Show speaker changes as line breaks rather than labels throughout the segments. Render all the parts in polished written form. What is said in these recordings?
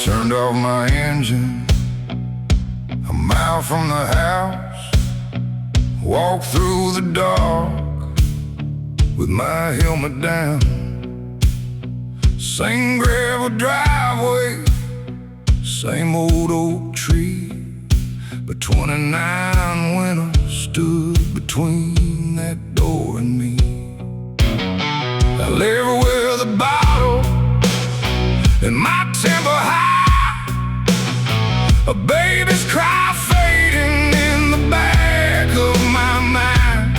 Turned off my engine, a mile from the house. Walked through the dark with my helmet down. Same gravel driveway, same old oak tree. But 29 winters stood between that door and me. I live with a bottle and my temper high, a baby's cry fading in the back of my mind.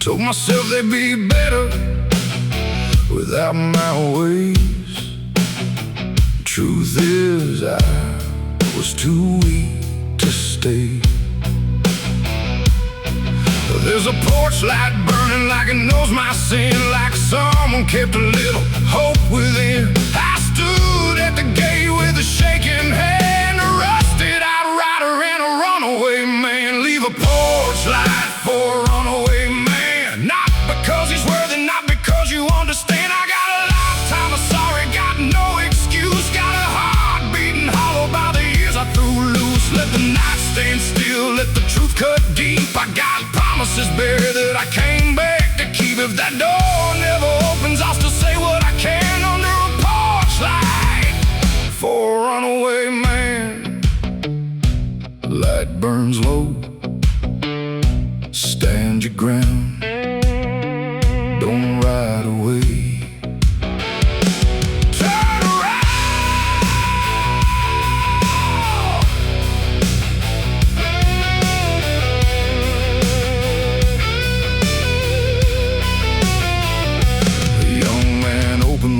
Told myself they'd be better without my ways. Truth is, I was too weak to stay. There's a porch light burning like it knows my sin, like someone kept a little hope within. I stood at the gate with a shaking hand, a rusted outrider and a runaway man. Leave a porch light for a runaway man, not because he's worthy, not because you understand. I got a lifetime of sorry, got no excuse, got a heart beating hollow by the years I threw loose. Let the night stand still, let the truth cut deep. I got promises buried that I came back to keep. If that door never opens, I'll still say what I can under a porch light for a runaway man. The light burns low, stand your ground, don't ride away. Turn around.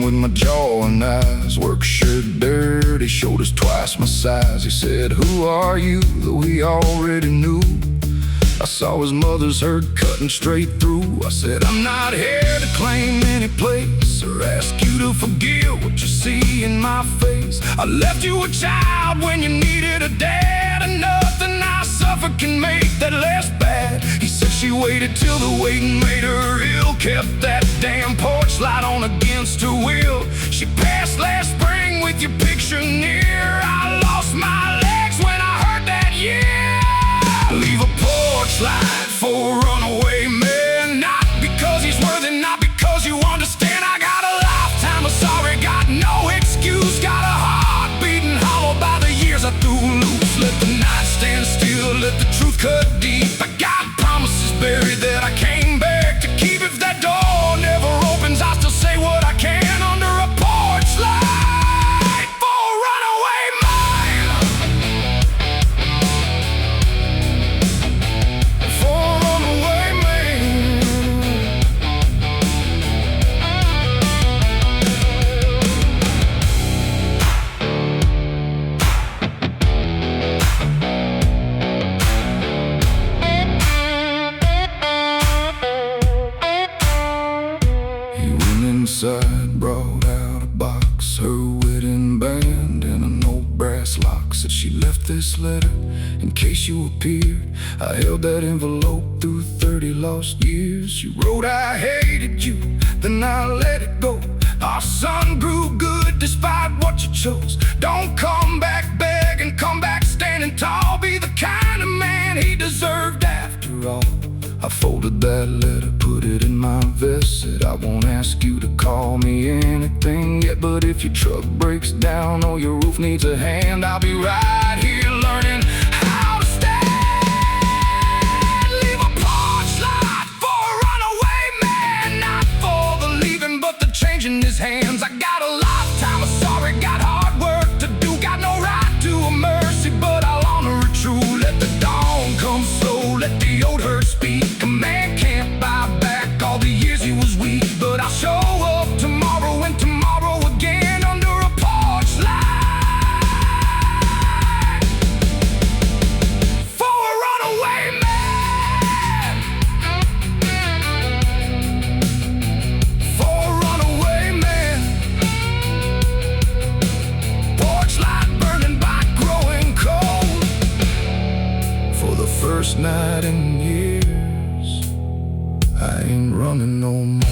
With my jaw and eyes, work shirt dirty, shoulders twice my size. He said, "Who are you?" Though he already knew. I saw his mother's herd cutting straight through. I said, "I'm not here to claim any place or ask you to forgive what you see in my face. I left you a child when you needed a dad, and nothing I suffer can make that less bad." He said she waited till the waiting made her ill, kept that damn porch light on against her will. She passed last spring with your picture near. I lost my legs when I heard that, yeah. Leave a porch light for a runaway man, not because he's worthy, not because you understand. I got a lifetime of sorry, got no excuse, got a heart beating hollow by the years I threw loose. Let the night stand still, let the truth cut deep. I got promises buried that I came back to keep. If that door never opens, I'll still say what I can under a porch light for a runaway man. For a runaway man. He went inside, brought out a box, her wedding band and an old brass lock. Said she left this letter in case you appeared. I held that envelope through 30 lost years. She wrote, "I hated you, then I let it go. Our son grew good despite what you chose. Don't come back begging, come back standing tall. Be the kind of man he deserved after all." I folded that letter, put it in my vest, said, "I won't ask you to call me anything yet, but if your truck breaks down or your roof needs a hand, I'll be right here learning how to stand." Leave a porch light for a runaway man, not for the leaving, but the change in his hands. I got a lifetime of sorry, got hard work to do, got no right to a mercy, but I'll honor it true. Let the dawn come slow, let the old hurt speak. A man can't buy back all the years he was weak, but I'll show up tomorrow and tomorrow again under a porch light for a runaway man. For a runaway man. Porch light burning by growing cold. For the first night in years, I ain't running no more.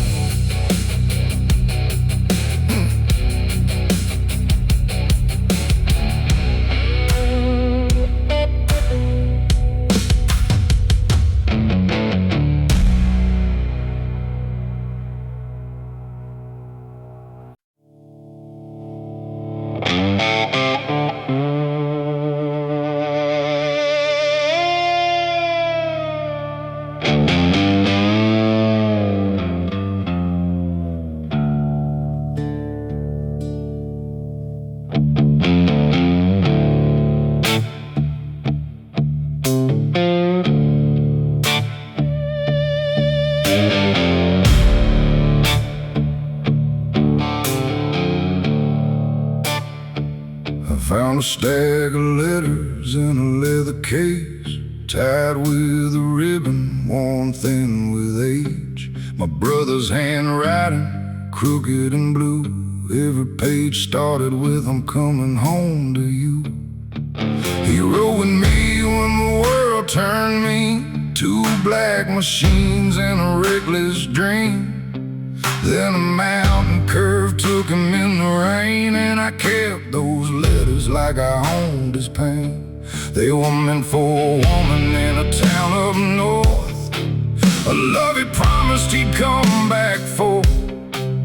I found a stack of letters in a leather case, tied with a ribbon worn thin with age. My brother's handwriting, crooked and blue. Every page started with "I'm coming home to you." He rode with me when the world turned mean, two black machines and a reckless dream. Then a mountain curve took him in the rain, and I kept those letters like I owned his pain. They were meant for a woman in a town up north, a love he promised he'd come back for.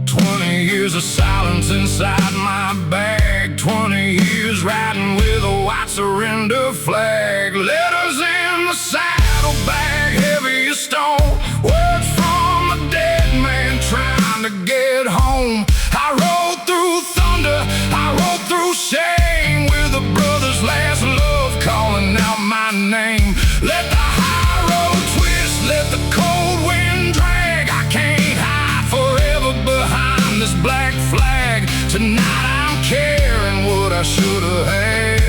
20 years of silence inside my bag, 20 years riding with a white surrender flag. Letters in the saddlebag, heavy as stone, words from a dead man trying to get home. I rode through thunder, I rode through shame, with a brother's last love calling out my name. Let the high road twist, let the cold wind drag. I can't hide forever behind this black flag. Tonight I'm carrying what I should have had.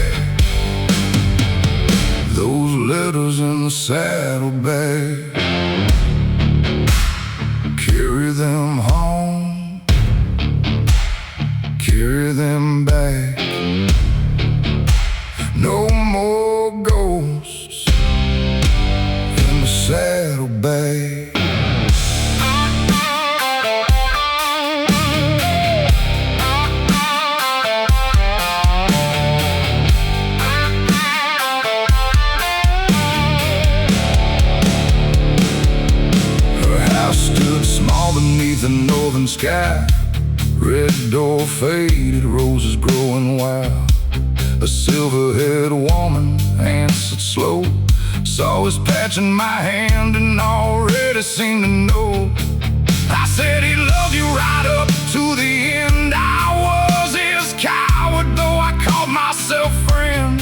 Those letters in the saddlebag, carry them home, carry them back. No more ghosts in the saddlebag. Beneath the northern sky, red door faded, roses growing wild. A silver-haired woman answered slow, saw his patch in my hand and already seemed to know. I said he loved you right up to the end. I was his coward, though I called myself friend.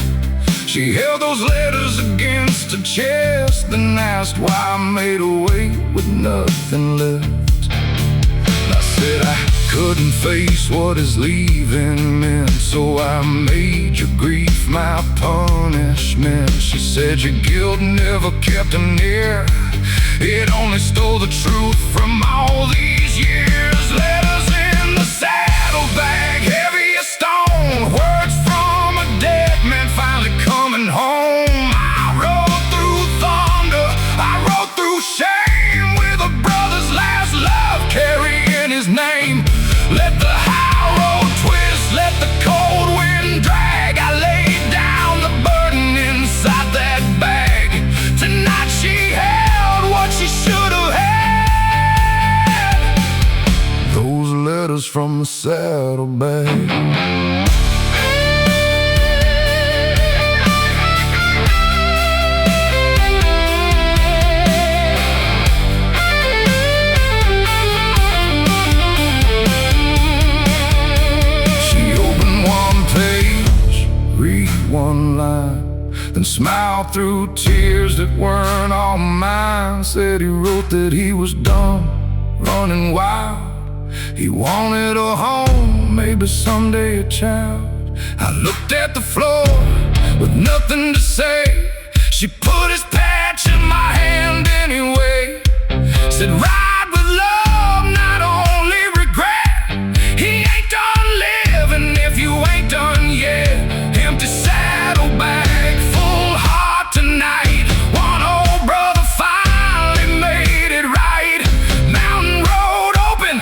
She held those letters against her chest, then asked why I made away with nothing left. I couldn't face what his leaving meant, so I made your grief my punishment. She said your guilt never kept him near, it only stole the truth from all these years. Letters in the saddlebag, heavy as stone, words from a dead man finally coming home. I rode through thunder, I rode through shame, with a brother's last love carrying his name. Let the high road twist, let the cold wind drag. I laid down the burden inside that bag. Tonight she held what she should have had. Those letters from the saddlebag. One line, then smiled through tears that weren't all mine. Said he wrote that he was done running wild. He wanted a home, maybe someday a child. I looked at the floor with nothing to say. She put his patch in my hand anyway. Said ride with love, not only regret. He ain't done living if you ain't done yet. Empty saddlebag, full heart tonight. One old brother finally made it right. Mountain road open,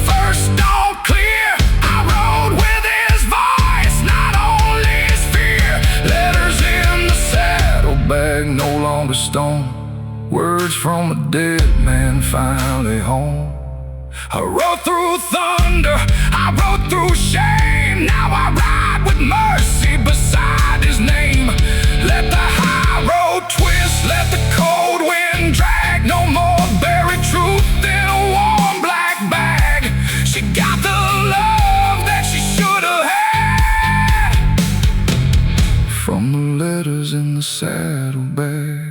first stone clear. I rode with his voice, not only his fear. Letters in the saddlebag, no longer stone, words from a dead man finally home. I rode through thunder, I rode through shame. Now I ride with mercy beside his name. Let the high road twist, let the cold wind drag. No more buried truth in a warm black bag. She got the love that she should have had from the letters in the saddlebag.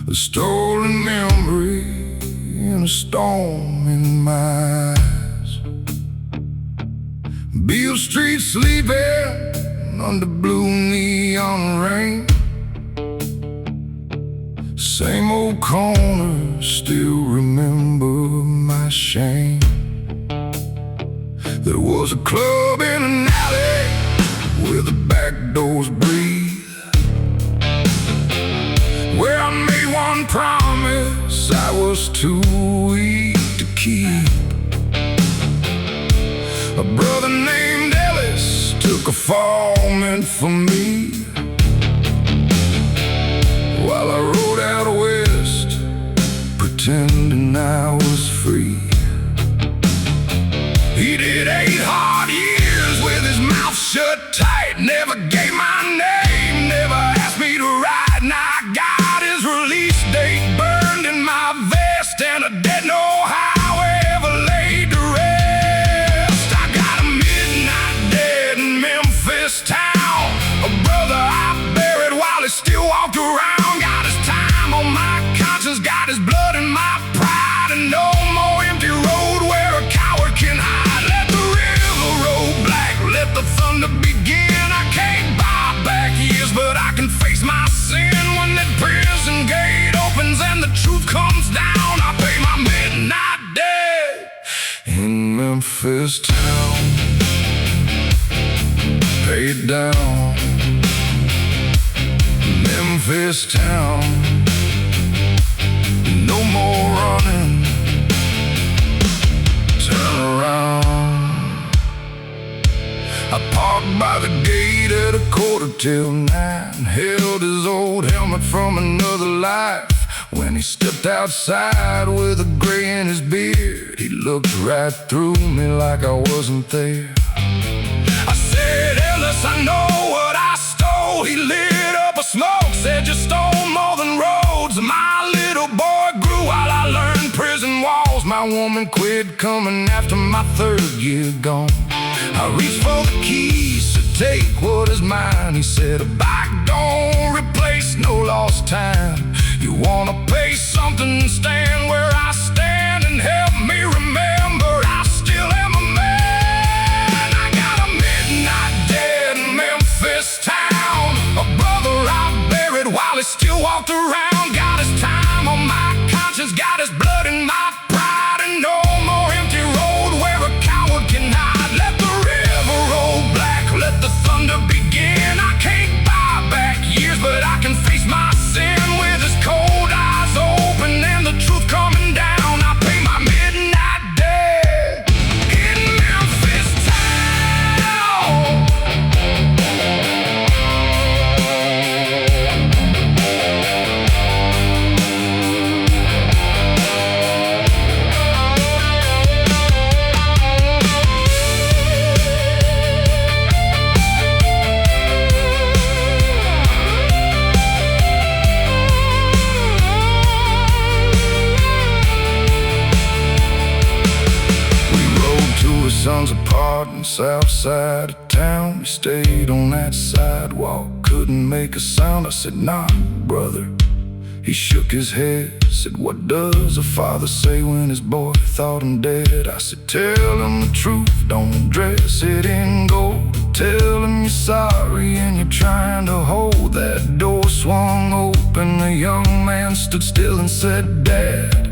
a stolen memory and a storm in my eyes. Beale Street sleeping under blue neon rain. Same old corner, still remember my shame. There was a club in an alley where the back doors breathe, where I made one promise I was too weak to keep. A brother named Ellis took a fall meant for me, while I rode out west pretending I was free. He did 8 hard years with his mouth shut tight, never gave my name, never asked me to ride. Now I got his release date burned in my vest, and a dead no highway ever laid to rest. I got a midnight dead in Memphis town, a brother I buried while he still walked around. Got his time on my conscience, got his blood in my pride, and no more empty road where a coward can hide. Let the thunder begin. I can't buy back years, but I can face my sin. When that prison gate opens and the truth comes down, I pay my midnight debt in Memphis town. Pay it down, Memphis town. No more running, turn around. I parked by the gate at 9:15, held his old helmet from another life. When he stepped outside with a gray in his beard, he looked right through me like I wasn't there. I said, Ellis, I know what I stole. He lit up a smoke, said you stole more than roads. My little boy grew while I learned prison walls. My woman quit coming after my 3rd year gone. I reached for the keys to take what is mine. He said, a bike don't replace no lost time. You wanna pay something, stand where I stand, and help me remember I still am a man. I got a midnight dead in Memphis town, a brother I buried while he still walked around. Got his time on my conscience, got his blood in my pride, and no more empty road where a coward can hide. Let the river roll black, let the thunder begin. I can't buy back years, but I can face my sin. With his cold eyes open and the truth coming down, I pay my midnight debt in Memphis town. Sons apart in the south side of town. We stayed on that sidewalk, couldn't make a sound. I said, nah, brother. He shook his head, said, what does a father say when his boy thought him dead? I said, tell him the truth, don't dress it in gold. Tell him you're sorry and you're trying to hold. That door swung open, a young man stood still and said, Dad.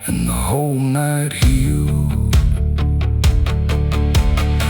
And the whole night healed.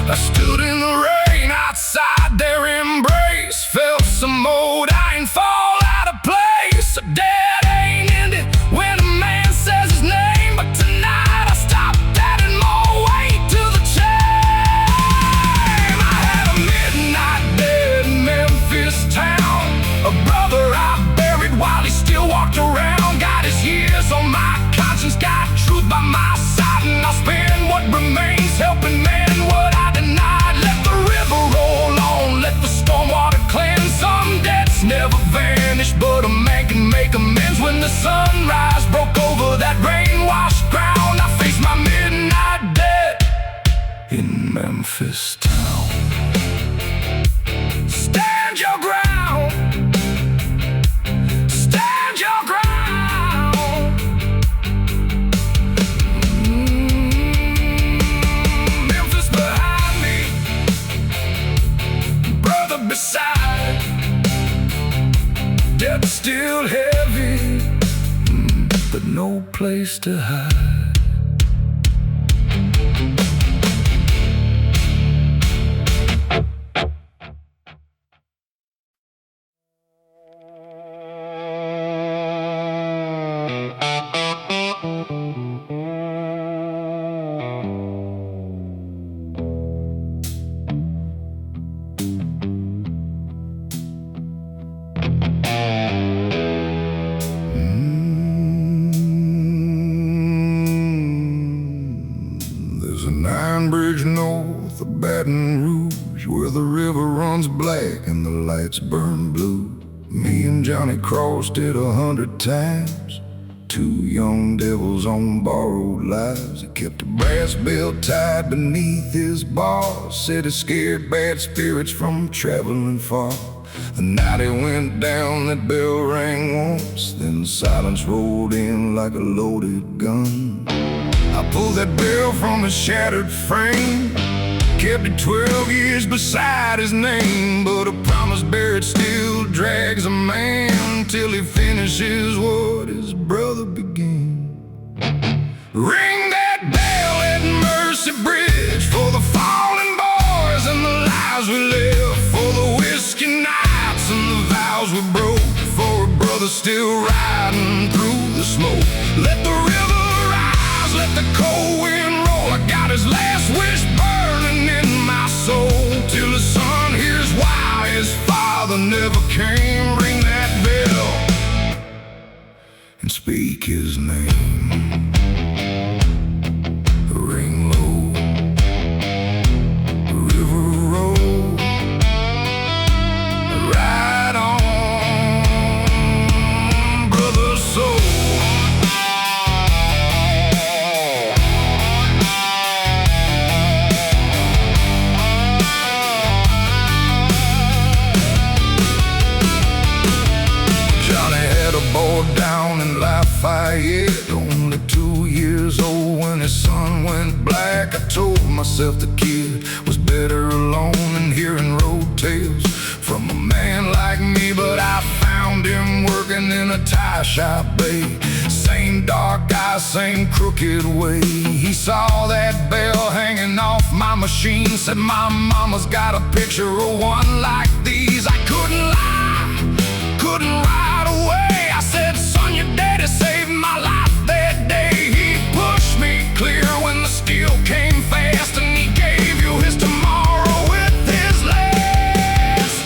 I stood in the rain outside their embrace, felt some old iron fall out of place. A dead ain't ended when a man says his name, but tonight I stopped adding more weight to the chain. I had a midnight dead in Memphis town, a brother I buried while he still walked around. Got his years on my conscience, got truth by my side, and I'll spend what remains helping men what I denied. Let the river roll on, let the stormwater cleanse. Some debts never vanish, but a man can make amends. When the sunrise broke over that rain-washed ground, I faced my midnight debt in Memphis town. Stand your ground, stand head still heavy, but no place to hide. Bridge north of Baton Rouge, where the river runs black and the lights burn blue. Me and Johnny crossed it 100 times. Two young devils on borrowed lives. He kept a brass bell tied beneath his bars. Said it scared bad spirits from traveling far. The night it went down, that bell rang once, then silence rolled in like a loaded gun. I pulled that bell from his shattered frame, kept it 12 years beside his name. But a promise buried still drags a man till he finishes what his brother began. Ring that bell at Mercy Bridge for the fallen boys and the lives we live, for the whiskey nights and the vows we broke, for a brother still riding through the smoke. Let the river rise, let the cold wind roll. I got his last wish burning in my soul, till his son hears why his father never came. Ring that bell and speak his name. Ring low, river roll, ride on, brother soul. Down in Lafayette, only 2 years old when his son went black. I told myself the kid was better alone than hearing road tales from a man like me. But I found him working in a tie shop, babe. Same dark eyes, same crooked way. He saw that bell hanging off my machine, said my mama's got a picture of one like these. I couldn't lie, couldn't ride away. I said, son, your daddy saved my life that day. He pushed me clear when the steel came fast, and he gave you his tomorrow with his last.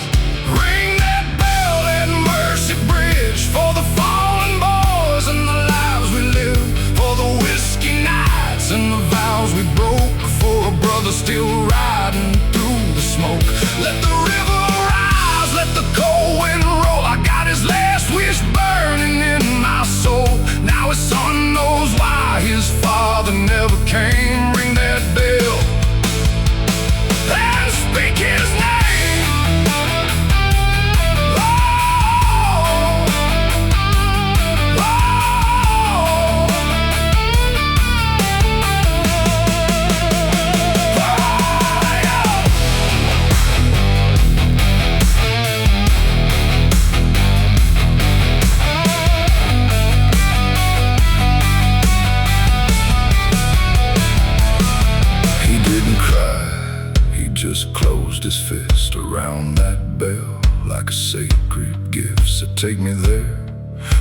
Ring that bell at Mercy Bridge for the fallen boys and the lives we live, for the whiskey nights and the vows we broke, for a brother still riding through the smoke. Let the river rise, let the cold wind roll. I got his last wish burning in my soul. Now his son knows why his father never came. Ring that bell and speak his name. Oh, just closed his fist around that bell like a sacred gift. Said, take me there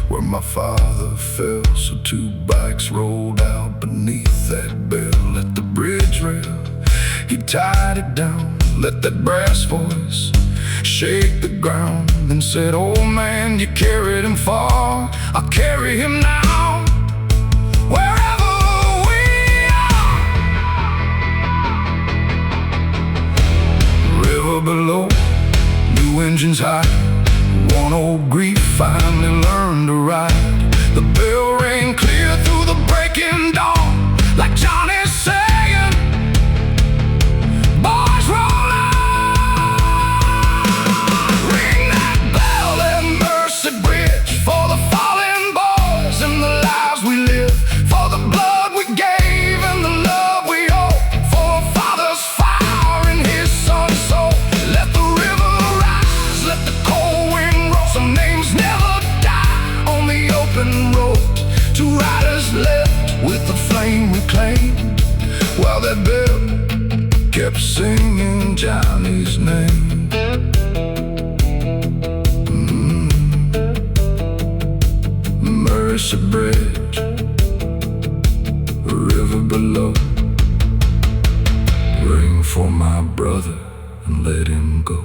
where my father fell. So 2 bikes rolled out beneath that bell at the bridge rail. He tied it down, let that brass voice shake the ground, and said, old man, you carried him far, I'll carry him now, wherever we are. River below, new engines high, one old grief finally learned to ride. The bell rang clear through the breaking dawn, like Johnny's saying, boys roll on. Ring that bell at Mercy Bridge for the fallen boys and the lives we live, for the blood we gave and the love we owe, for a father's fire in his son's soul. Let the river rise, let the cold wind roll. Some names never that bell, kept singing Johnny's name. Mercy Bridge, a river below. Ring for my brother and let him go.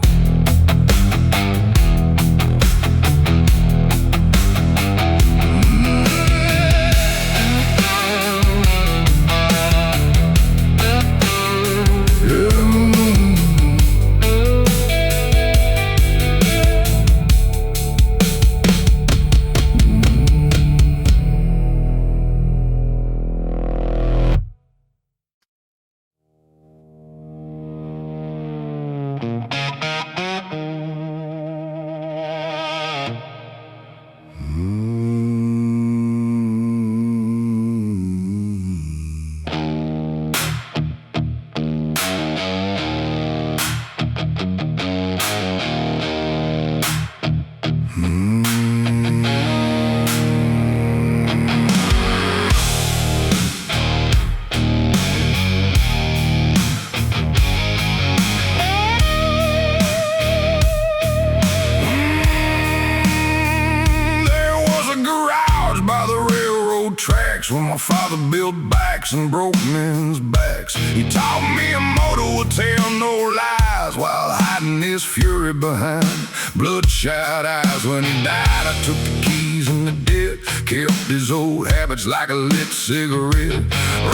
When my father built backs and broke men's backs, he taught me a motto would tell no lies, while hiding his fury behind bloodshot eyes. When he died, I took the keys and the debt, kept his old habits like a lit cigarette.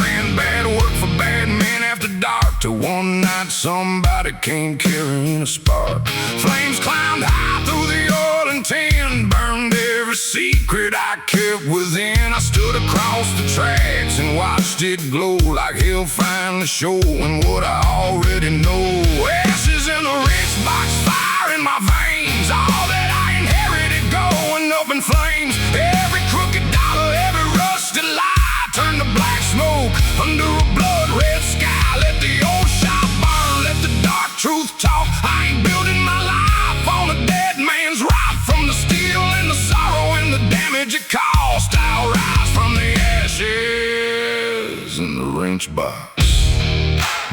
Ran bad work for bad men after dark, till one night somebody came carrying a spark. Flames climbed high through the oil and tin, burned every secret I kept within. I stood across the tracks and watched it glow like hell finally showing what I already know. Ashes in the rich box, fire in my veins, all that I inherited going up in flames. Every crooked dollar, every rusted lie turned to black smoke under a blood-red sky. Let the old shop burn, let the dark truth talk. I ain't building my life on a dead man's rock. From the steel and the sorrow and the damage it caused, I'll rise from the ashes in the wrench box.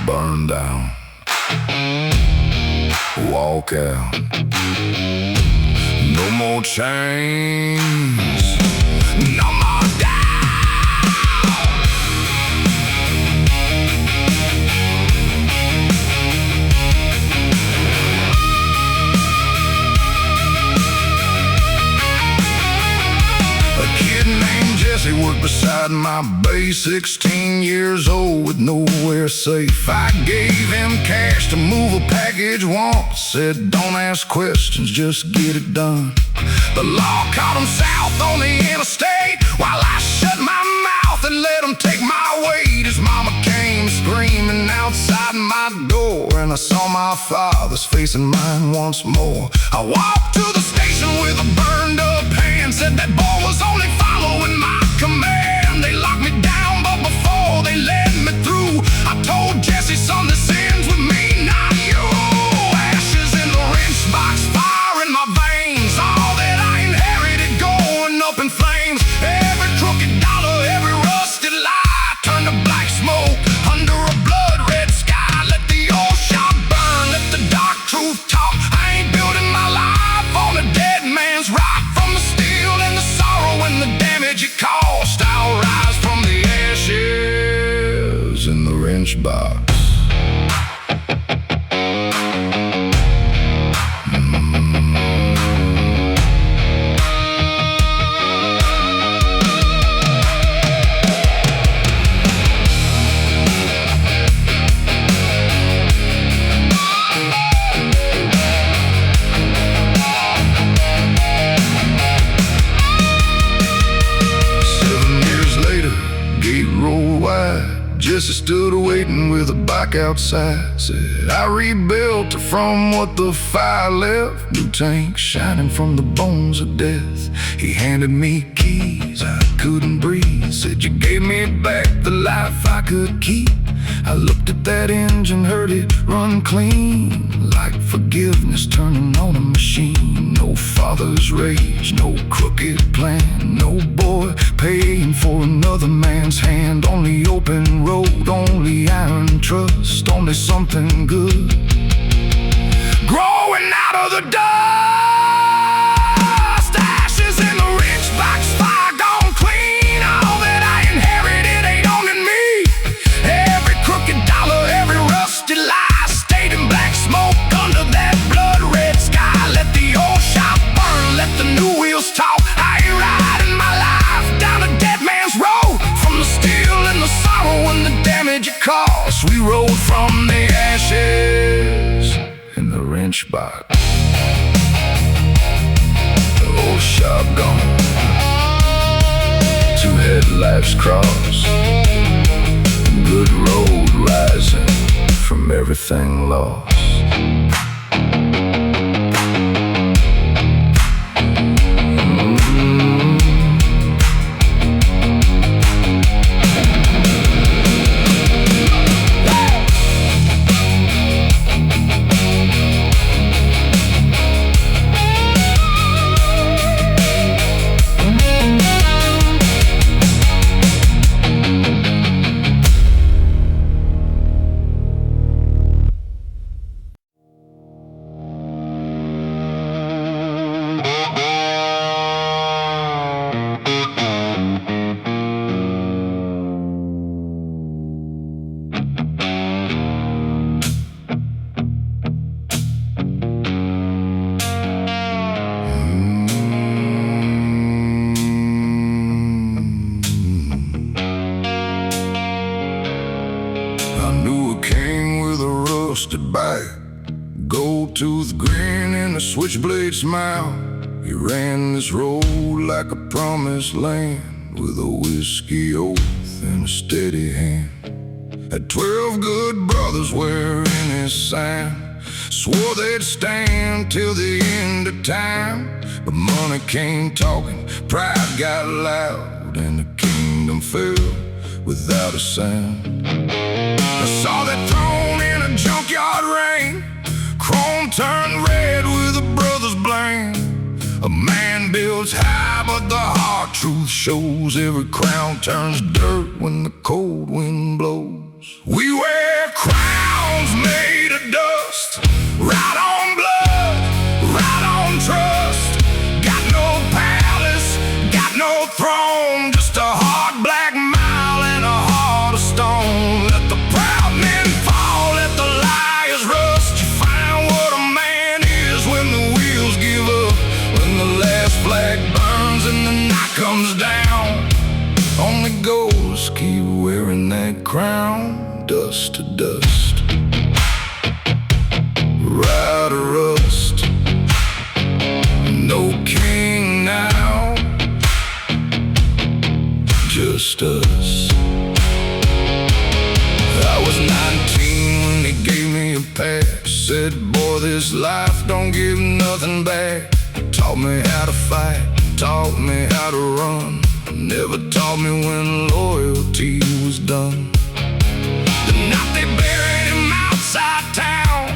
Burn down, walk out. No more chains, no more doubt. He worked beside my bay, 16 years old with nowhere safe. I gave him cash to move a package once, said don't ask questions, just get it done. The law caught him south on the interstate, while I shut my mouth and let him take my weight. His mama came screaming outside my door, and I saw my father's face and mine once more. I walked to the station with a burned up hand, said that boy was only following my command. They locked me down, but before they let me through, I told Jesse, son, this ends with me, not you. Ashes in the wrench box, fire in my veins, all that I inherited going up in flames. Every crooked dollar, every rusted lie turned to black smoke under a blood-red sky. Let the old shop burn, let the dark truth talk. I ain't building my life on a dead man's rock. From the steel and the sorrow and the damage it caused, I'll rise from the ashes in the wrench box. Jesse stood waiting with a bike outside, said I rebuilt her from what the fire left. New tank shining from the bones of death. He handed me keys, I couldn't breathe. Said you gave me back the life I could keep. I looked at that engine, heard it run clean, like forgiveness turning on a machine. No father's rage, no crooked plan, no boy paying for another man's hand. Only open road, only iron trust, only something good growing out of the dust. Ashes in the rich box, fire gone clean. All that I inherited ain't owning me. Every crooked dollar, every rusty lie stayed in black smoke under that blood red sky. Let the old shop burn, let the new wheels talk. I ain't riding my life down a dead man's road. From the steel and the sorrow and the damage it caused, we rode from the ashes in the wrench box. The old shop gone, two headlights cross, good road rising from everything lost. Bag, gold tooth grin and a switchblade smile. He ran this road like a promised land, with a whiskey oath and a steady hand. Had 12 good brothers wearing his sign, swore they'd stand till the end of time. But money came talking, pride got loud, and the kingdom fell without a sound. I saw that throne in a junkyard rain, chrome turned red with a brother's blame. A man builds high, but the hard truth shows every crown turns dirt when the cold wind blows. We wear crowns made of dust, right on blood, right on trust. Got no palace, got no throne, just a hard black mile and a heart of stone. Let the proud men fall, let the liars rust. You find what a man is when the wheels give up, when the last flag burns and the night comes down. Only ghosts keep wearing that crown, dust to dust, right or rust. No king now, just us. I was 19 when he gave me a pass. Said, boy, this life don't give nothing back. Taught me how to fight, taught me how to run, never taught me when loyalty was done. The night they buried him outside town,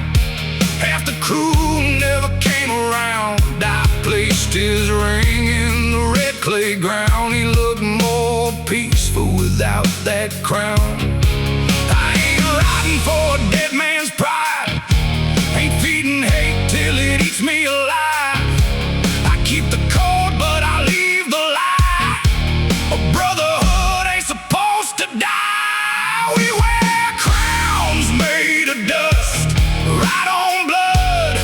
half the crew never came around. I placed his ring in the red clay ground. He looked more peaceful without that crown. I ain't riding for a dead man's pride, ain't feeding hate till it eats me alive. I keep the code, but I leave the lie. A brotherhood ain't supposed to die. We wear crowns made of dust, right on blood,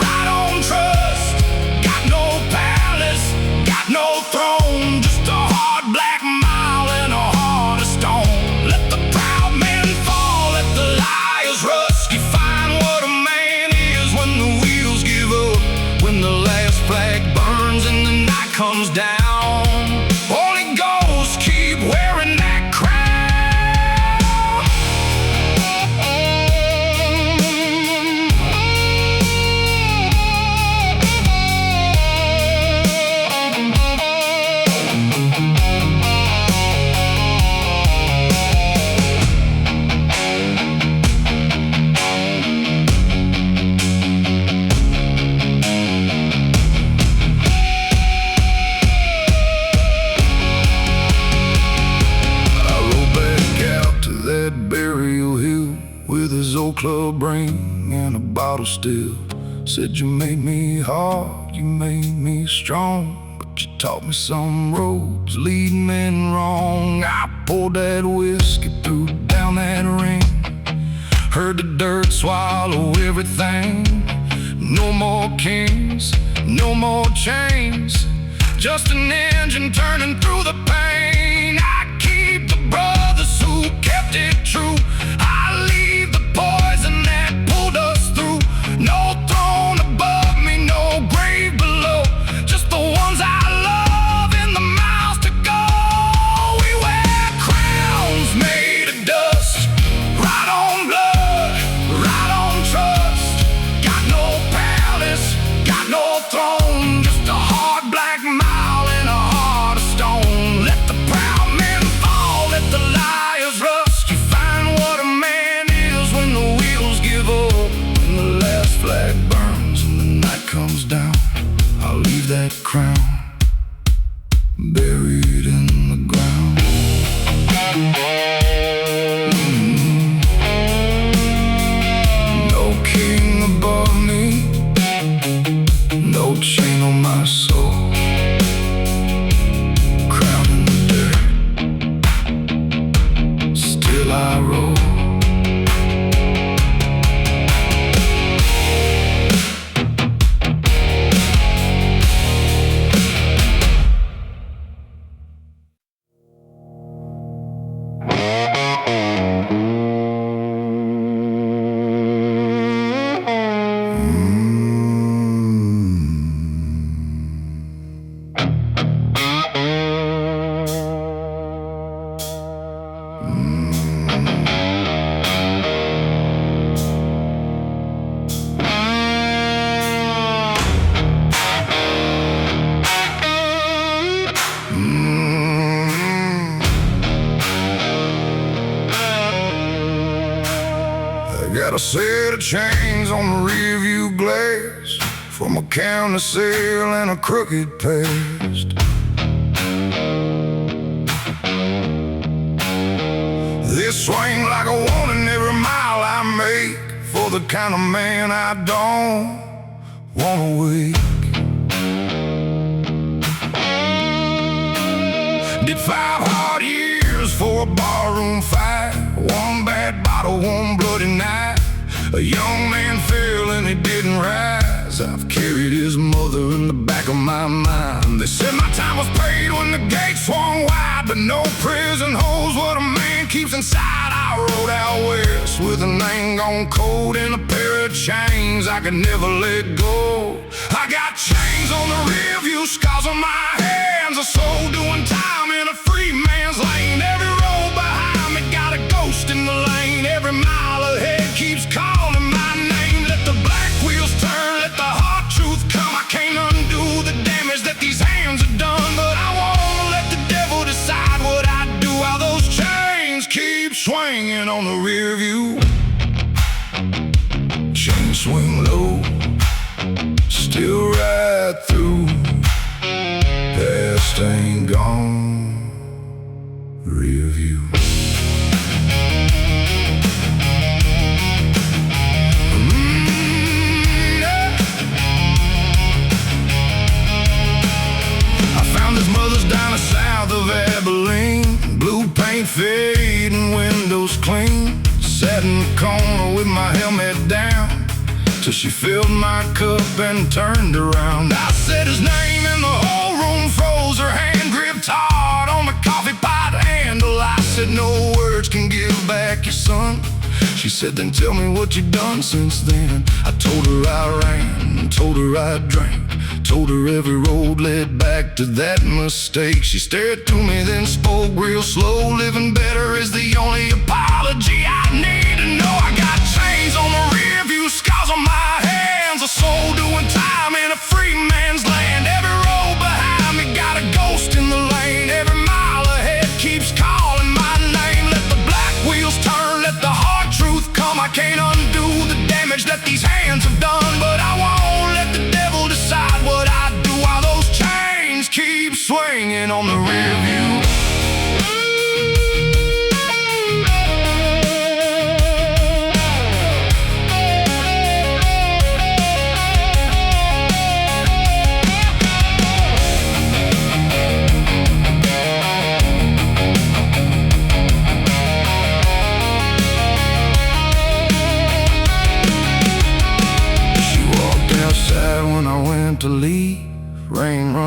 right on trust. Got no palace, got no throne, just a hard black mile and a heart of stone. Let the proud men fall, let the liars rust. You find what a man is when the wheels give up, when the last flag burns and the night comes down. Only ghosts keep wearing that crown. club ring and a bottle still said, you made me hard, you made me strong, but you taught me some roads lead men wrong. I poured that whiskey, threw down that ring, heard the dirt swallow everything. No more kings, no more chains, just an engine turning through the pain. I keep the brothers who kept it true. I leave the poison that pulled us through. No throne above me, no grave below, just the ones I love and the miles to go. We wear crowns made of dust, right on blood, right on trust. Got no palace, got no throne, just a hard black mile and a heart of stone. Let the proud men fall, let the liars rust. You find what a man is when the wheels give up, when the last flag burns and the night comes down. I'll leave that crown buried in the ground. No king above me, no chain on my soul, crown in the dirt, still I roll. Got a set of chains on the rearview glass, from a county sale and a crooked past. This swing like a warning every mile I make, for the kind of man I don't wanna wake. Did 5 hard years for a barroom fight, one bad bottle, one bloody night. A young man fell and he didn't rise. I've carried his mother in the back of my mind. They said my time was paid when the gate swung wide, but no prison holds what a man keeps inside. I rode out west with a name gone cold and a pair of chains I could never let go. I got chains on the rearview, scars on my hands, a soul doing time in a free man's lane. Every road behind me got a ghost in the lane. Every mile ahead keeps calling my name. Let the black wheels turn, let the hard truth come. I can't undo the damage that these hands have done, but I won't let the devil decide what I do while those chains keep swinging on the rear view. Chains swing low, still right through. Past ain't gone, rear view. Down the south of Abilene, blue paint fading, windows clean. Sat in the corner with my helmet down, till she filled my cup and turned around. I said his name and the whole room froze. Her hand gripped hard on the coffee pot handle. I said, no words can give back your son. She said, then tell me what you done since then. I told her I ran, told her I drank, told her every road led back to that mistake. She stared to me, then spoke real slow. Living better is the only apology I need to know. I got chains on the rear view, scars on my hands, a soul doing time in a free man's land. Every road behind me got a ghost in the lane. Every mile ahead keeps calling my name. Let the black wheels turn, let the hard truth come. I can't undo the damage that these hands have done, but I won't let the devil decide what I do while those chains keep swinging on the rear view.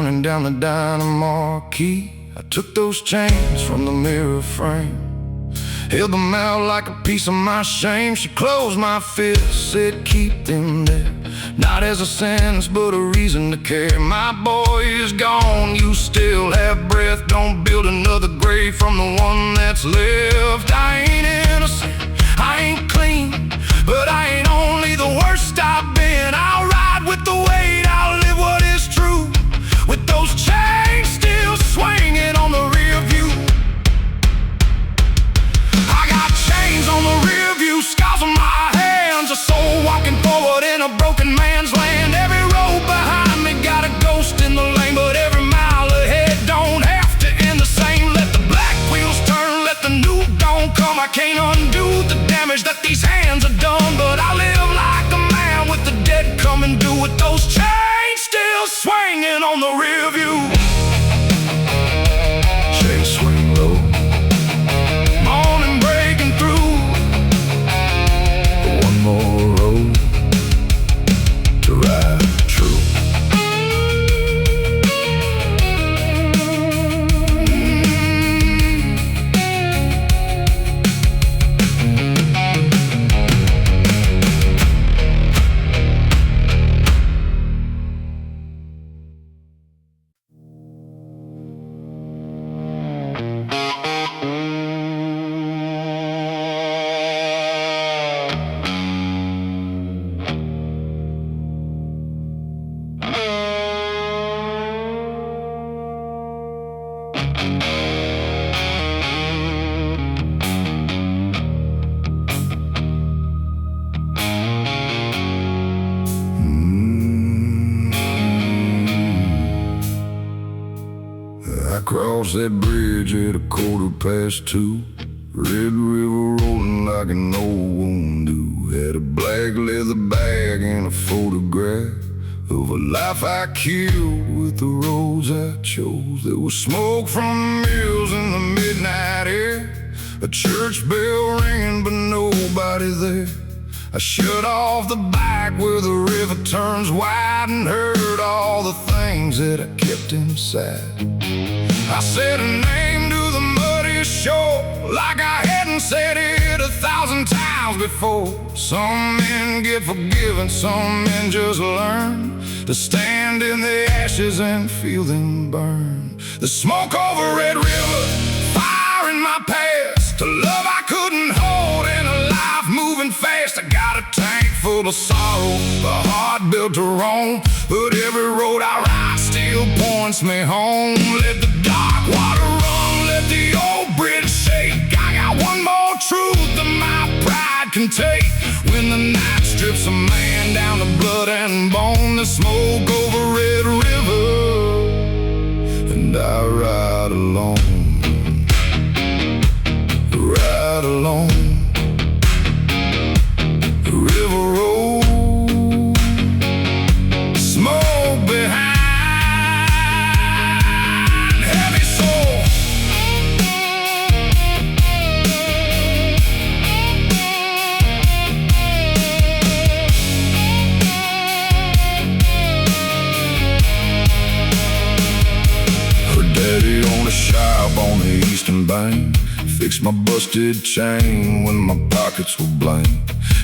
running down the dining marquee. I took those chains from the mirror frame, held them out like a piece of my shame. She closed my fist, said keep them there, not as a sentence but a reason to care. My boy is gone, you still have breath. Don't build another grave from the one that's left. I ain't innocent, I ain't clean, but I ain't only the worst I've been. I'll ride with the weight, I'll live what is true, with those chains still swinging on the rear view. I got chains on the rear view, scars on my hands, a soul walking forward in a broken man's land. Every road behind me got a ghost in the lane, but every mile ahead don't have to end the same. Let the black wheels turn, let the new dawn come. I can't undo the damage that these hands have done, but I live like a man with the dead coming due, with those chains still swinging on the rear view. Chains swing low, morning breaking through. One more road to ride true. I crossed that bridge at 2:15. Red River rolling like an old woman do. Had a black leather bag and a photograph of a life I killed with the roads I chose. There was smoke from mills in the midnight air, a church bell ringing but nobody there. I shut off the bike where the river turns wide and heard all the things that I kept inside. I said a name to the muddy shore like I hadn't said it 1,000 times before. Some men get forgiven, some men just learn to stand in the ashes and feel them burn. The smoke over Red River, fire in my past, a love I couldn't hold and a life moving fast. I got a tank full of sorrow, a heart built to roam, but every road I ride still points me home. Let the dark water run, let the old bridge shake. I got one more truth that my pride can take. When the night strips a man down to blood and bone, the smoke over Red River, and I ride alone, ride alone. River road, smoke behind, heavy soul. Her daddy owned a shop on the eastern bank, fixed my busted chain when my pockets were blank.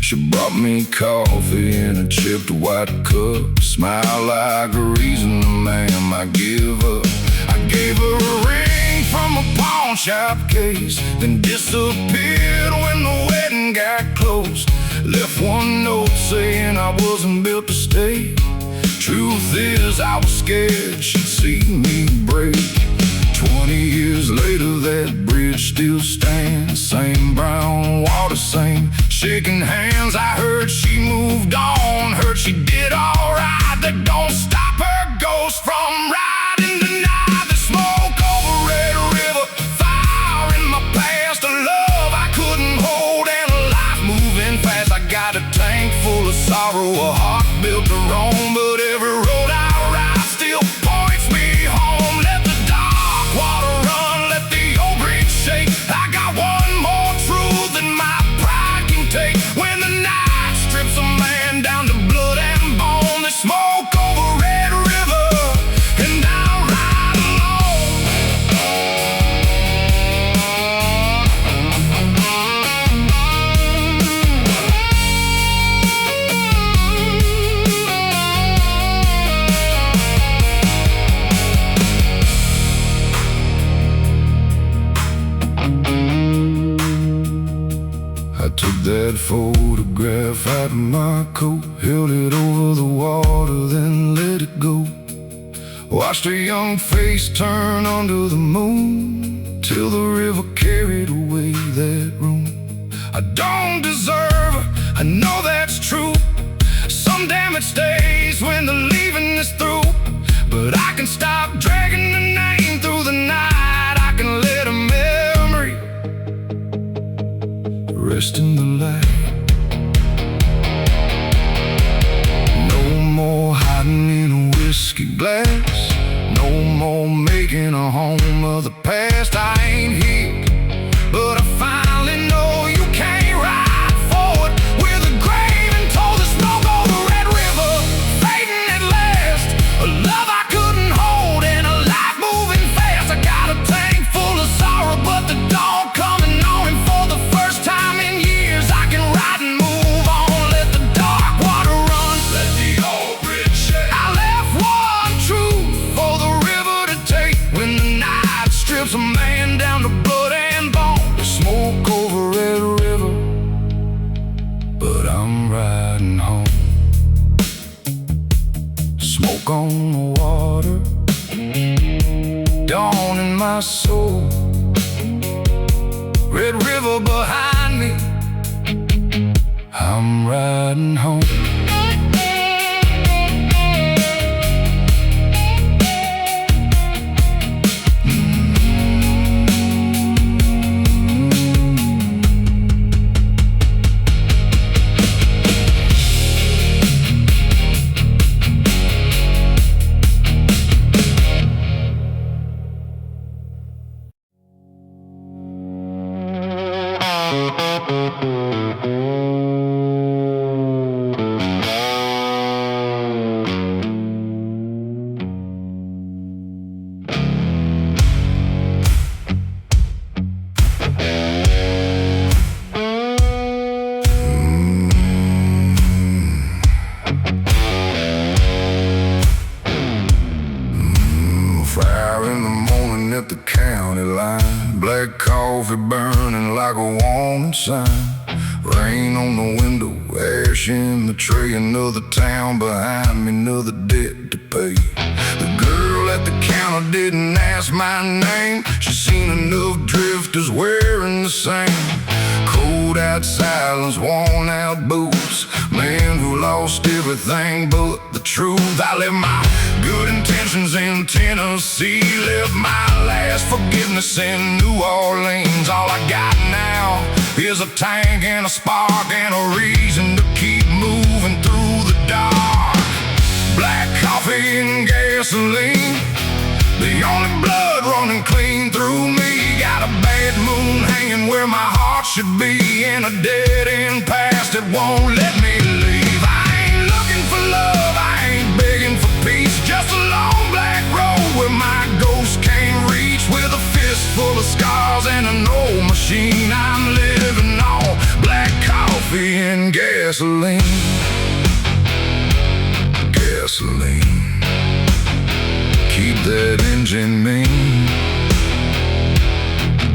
She brought me coffee in a chipped white cup, smile like a reason, ma'am, I give up. I gave her a ring from a pawn shop case, then disappeared when the wedding got close. Left one note saying I wasn't built to stay. Truth is I was scared she'd see me break. 20 years later that bridge still stands, same brown water, same shaking hands. I heard she moved on, heard she did alright. That don't stop her ghost from riding tonight. The smoke over Red River, fire in my past, a love I couldn't hold and a life moving fast. I got a tank full of sorrow, a heart built to roam, but every road I ride still points me home. that photograph out of my coat, held it over the water, then let it go. Watched a young face turn under the moon, till the river carried away that room. I don't deserve her, I know that's true. Some damage stays when the leaving is through. But I can stop dragging the name through the night. I can let a memory rest in the light. No more hiding in a whiskey glass, no more making a home of the past. I ain't here, but I finally know you can't ride forward with a grave and told the smoke over Red River, fading at last. A love I couldn't hold and a life moving fast. I got a tank full of sorrow, but the dawn coming on, and for the first time in years I can ride and move on. Let the dark water run, let the old bridge shake. I left one truth for the river to take. When the night strips a man down to blood and bone, the smoke over Red River, but I'm riding home. Smoke on the water, dawn in my soul, Red River behind me, I'm riding home. Fire in the morning at the county line, black coffee burning like a warning sign. Rain on the window, ash in the tray, another town behind me, another debt to pay. The girl at the counter didn't ask my name, she seen enough drifters wearing the same. Cold out silence, worn out boots, man who lost everything but the truth. I left my good intentions in Tennessee, left my last forgiveness in New Orleans. All I got now is a tank and a spark and a reason to keep moving through the dark. Black coffee and gasoline, the only blood running clean through me. Got a bad moon hanging where my heart should be, in a dead-end past that won't let me leave. I ain't looking for love, I ain't begging for peace, just a long black road where my ghost can't reach. With a fist full of scars and an old machine, I'm living on black coffee and gasoline. Gasoline, keep that engine mean.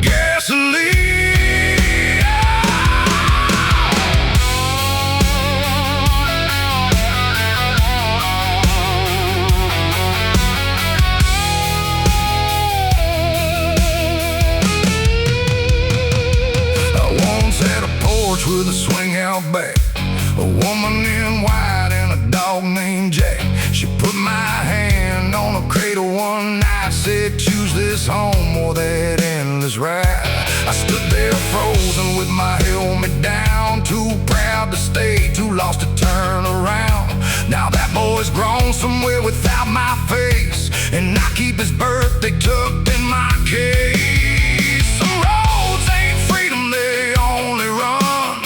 Gasoline. I once had a porch with a swing out back, a woman in white and a dog named Jack. She put my hand on a cradle one night, said choose this home or that endless ride. I stood there frozen with my helmet down, too proud to stay, too lost to turn around. Now that boy's grown somewhere without my face, and I keep his birthday tucked in my case. Some roads ain't freedom, they only run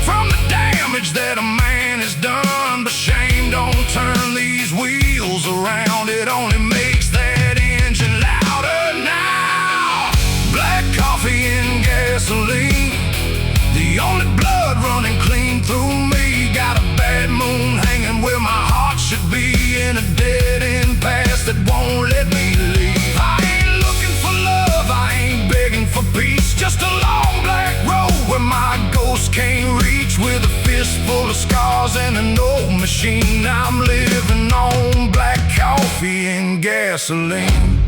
from the damage that a man has done. But shame don't turn these wheels around, it only makes that engine louder now. Black coffee and gasoline, the only blood running clean through me. Got a bad moon hanging where my heart should be, in a dead-end past that won't let me leave. I gasoline.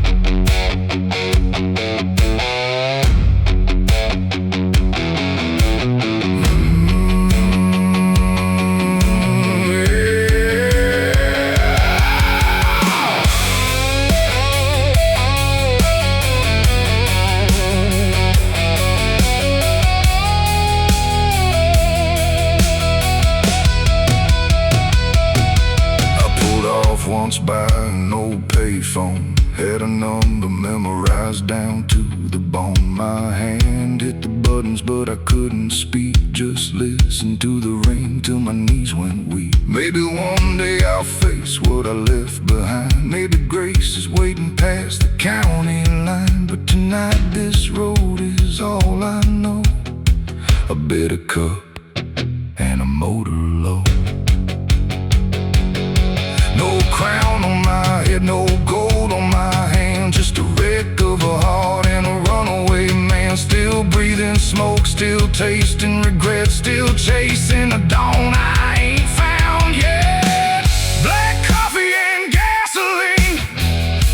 Once by an old payphone, had a number memorized down to the bone. My hand hit the buttons, but I couldn't speak. Just listen to the ring till my knees went weak. Maybe one day I'll face what I left behind. Maybe grace is waiting past the county line. But tonight this road is all I know. A bitter cup and a motor low. No crown on my head, no gold on my hand, just a wreck of a heart and a runaway man. Still breathing smoke, still tasting regret, still chasing the dawn I ain't found yet. Black coffee and gasoline,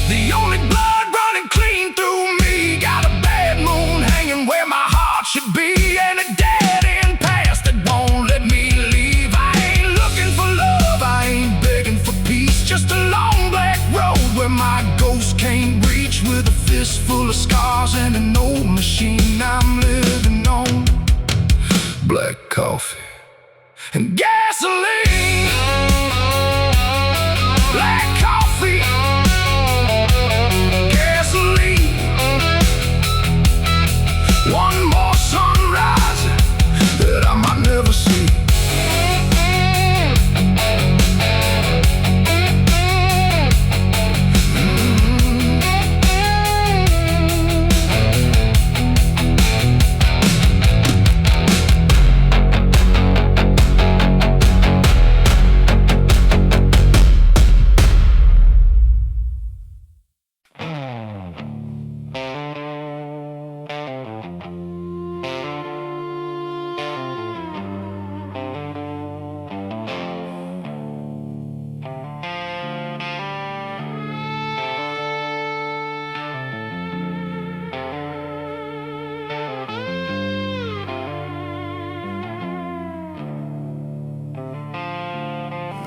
the only blood running clean through me. Got a bad moon hanging where my heart should be, and a dead end past that won't let me leave. I ain't looking for love, I ain't begging for peace, just a long black road where my ghost can't reach. With a fist full of scars and an old machine I'm living on. Black coffee and gasoline. Black coffee, gasoline. One more sunrise that I might never see.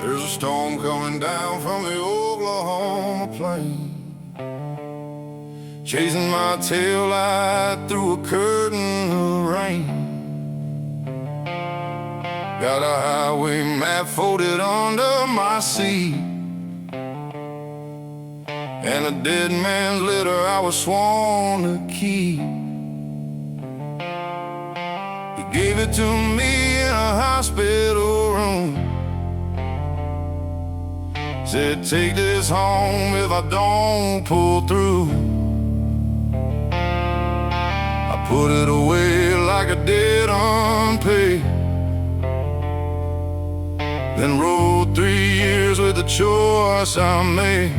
There's a storm coming down from the Oklahoma plain, chasing my tail light through a curtain of rain. Got a highway map folded under my seat, and a dead man's letter I was sworn to keep. He gave it to me in a hospital room. Said, take this home if I don't pull through. I put it away like a debt unpaid, then rode 3 years with the choice I made.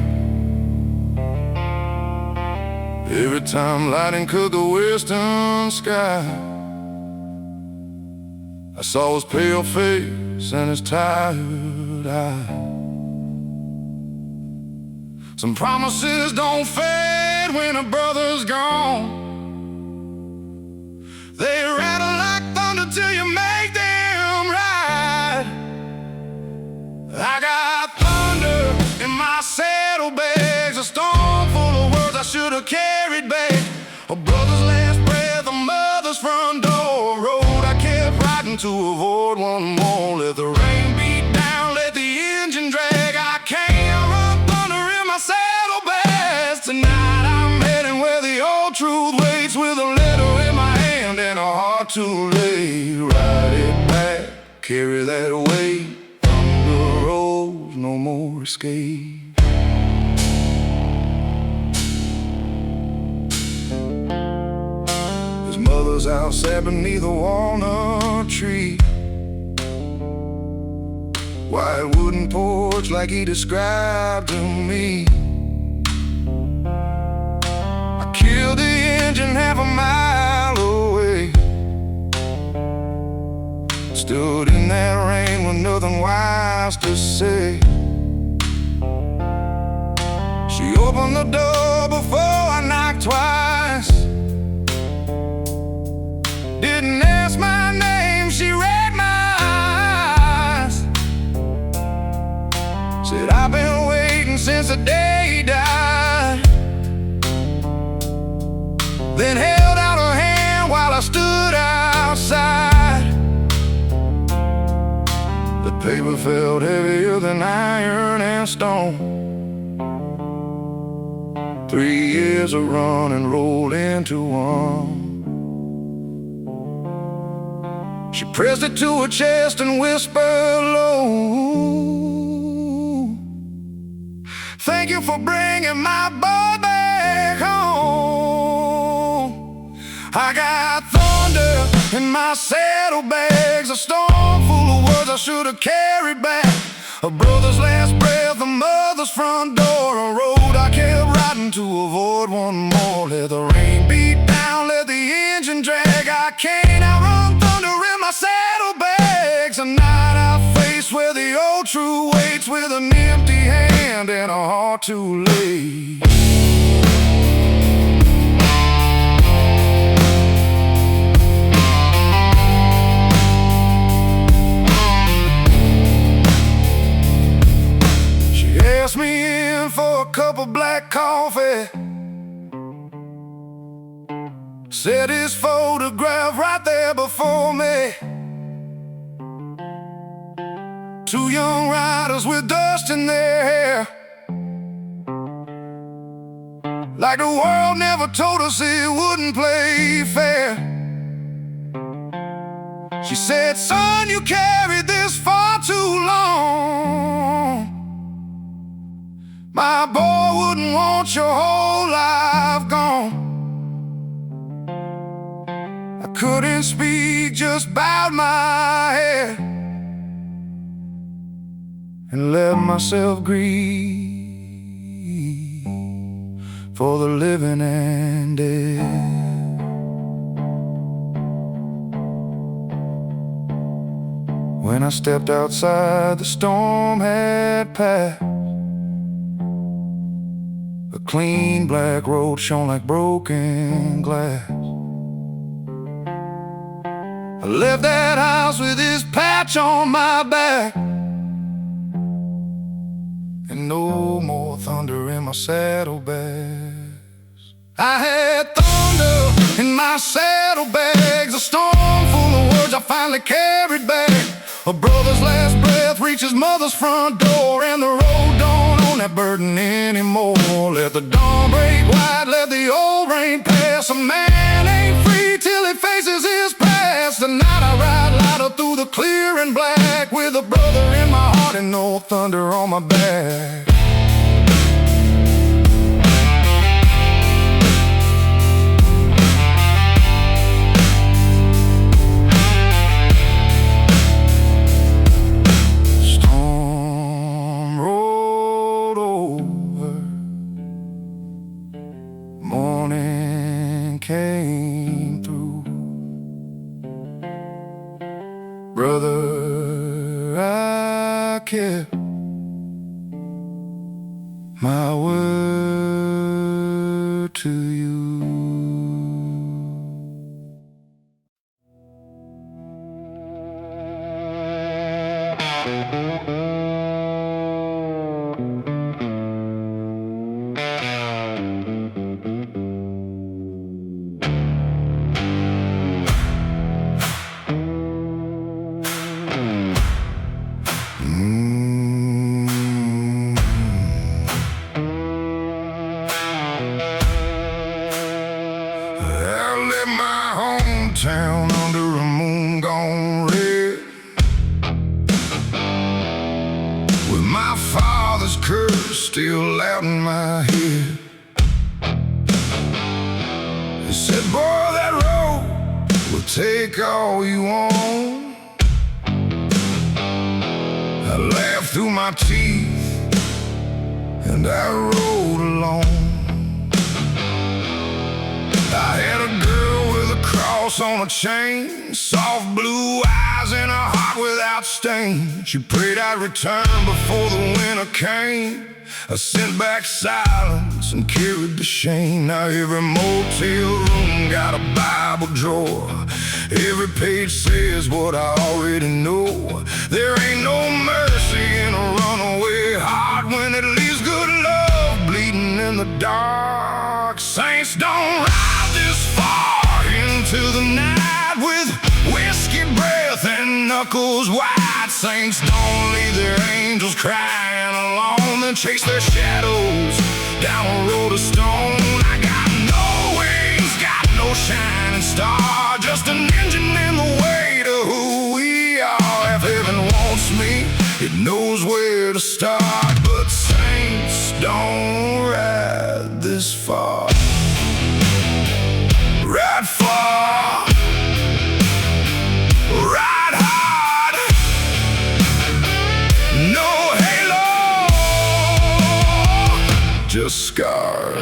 Every time lightning cut the western sky, I saw his pale face and his tired eyes. Some promises don't fade when a brother's gone. They rattle like thunder till you make them right. I got thunder in my saddlebags, a storm full of words I should have carried back. A brother's last breath, a mother's front door, a road I kept riding to avoid one more. Let the rain beat down, let the engine drag. I can't run thunder in my saddlebags. Tonight I'm heading where the old truth waits, with a letter in my hand and a heart too late. Ride it back, carry that weight. Thunder rolls, no more escape. His mother's house sat beneath a walnut tree, white wooden porch like he described to me. I killed the engine half a mile away, stood in that rain with nothing wise to say. She opened the door before I knocked twice. Didn't ask my name, she read my eyes. Said, I've been waiting since the day he died. Then held out her hand while I stood outside. The paper felt heavier than iron and stone. 3 years of running rolled into one. She pressed it to her chest and whispered low, thank you for bringing my boy back home. I got thunder in my saddlebags, a storm full of words I should have carried back. A brother's last breath, a mother's front door, a road I kept riding to avoid one more. Let the rain beat down, let the engine drag. I can't outrun thunder in my saddlebags. A night I face where the old true waits, with an empty hand and a heart too late. Asked me in for a cup of black coffee. Said his photograph right there before me. 2 young riders with dust in their hair, like the world never told us it wouldn't play fair. She said, son, you carried this far too long. My boy wouldn't want your whole life gone. I couldn't speak, just bowed my head and let myself grieve for the living and dead. When I stepped outside, the storm had passed. A clean black road shone like broken glass. I left that house with this patch on my back, and no more thunder in my saddlebags. I had thunder in my saddlebags, a storm full of words I finally carried back. A brother's last breath reached his mother's front door, and the road don't own that burden anymore. Let the dawn break wide, let the old rain pass. A man ain't free till he faces his past. Tonight I ride lighter through the clear and black, with a brother in my heart and no thunder on my back. Came through. Brother, I kept my word to you. Town under a moon gone red, with my father's curse still out in my head. He said, boy, that road will take all you want. I laughed through my teeth and I rode along. I had a girl with a cross on a chain, soft blue eyes and a heart without stain. She prayed I'd return before the winter came. I sent back silence and carried the shame. Now every motel room got a Bible drawer. Every page says what I already know. There ain't no mercy in a runaway heart when it leaves good love bleeding in the dark. Saints don't ride this far into the night with whiskey breath and knuckles wide. Saints don't leave their angels crying alone, then chase their shadows down a road of stone. I got no wings, got no shining star, just an engine in the way to who we are. If heaven wants me, it knows where to start. But saints don't ride this far. Ride far, ride hard, no halo, just scars.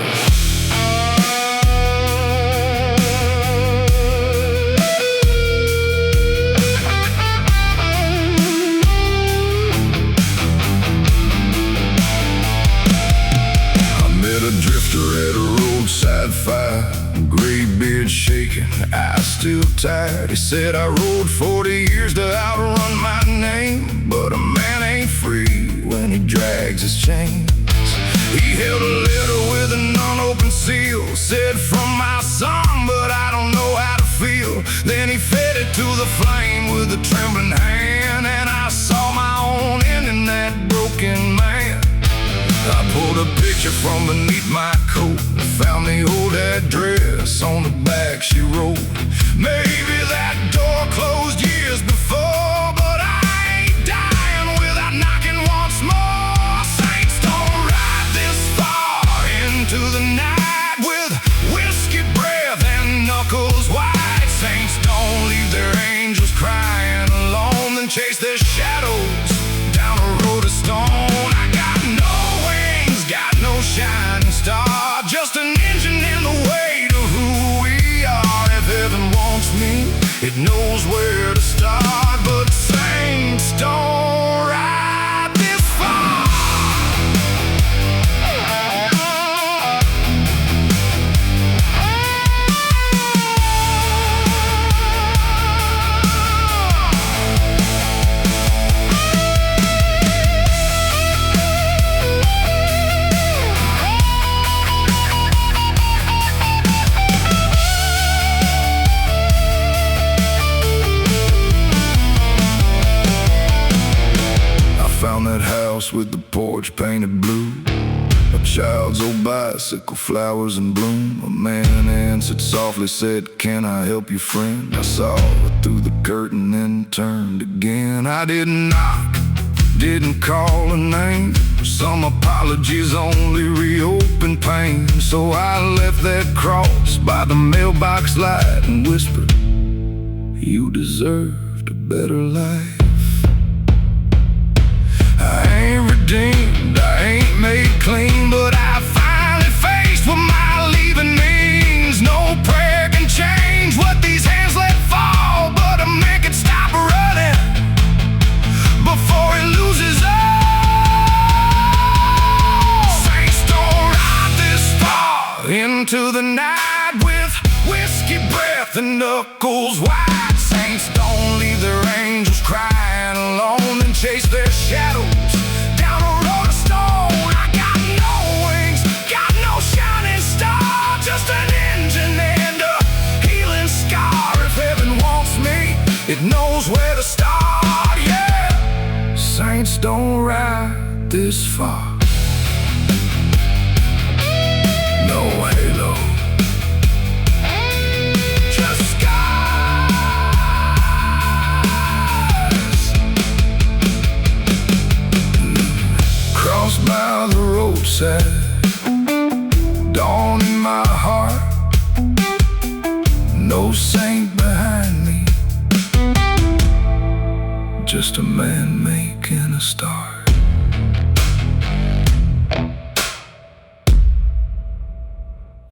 At a roadside fire, gray beard shaking, eyes still tired. He said, I rode 40 years to outrun my name, but a man ain't free when he drags his chains. He held a letter with an unopened seal, said, from my son, but I don't know how to feel. Then he fed it to the flame with a trembling hand, and I saw my own end in that broken man. I pulled a picture from beneath my coat, found the old address on the back she wrote. Maybe that door closed years before, but I ain't dying without knocking once more. Saints don't ride this far into the night with whiskey breath and knuckles wide. Saints don't leave their angels crying alone, then chase their shadows down a road of stone. I got no wings, got no shining star, just an engine in the way to who we are. If heaven wants me, it knows where to start. But saints don't ride this far. That house with the porch painted blue, a child's old bicycle, flowers in bloom. A man answered softly, said, can I help you, friend? I saw her through the curtain, then turned again. I didn't knock, didn't call her name. Some apologies only reopen pain. So I left that cross by the mailbox light and whispered, you deserved a better life. I ain't redeemed, I ain't made clean, but I finally faced what my leaving means. No prayer can change what these hands let fall, but a man can stop running before he loses all. Saints don't ride this far into the night with whiskey breath and knuckles wide. Saints don't leave their angels crying alone, and chase their shadows down a road of stone. I got no wings, got no shining star, just an engine and a healing scar. If heaven wants me, it knows where to start, yeah. Saints don't ride this far. No halo, just by the roadside, dawn in my heart, no saint behind me, just a man making a start.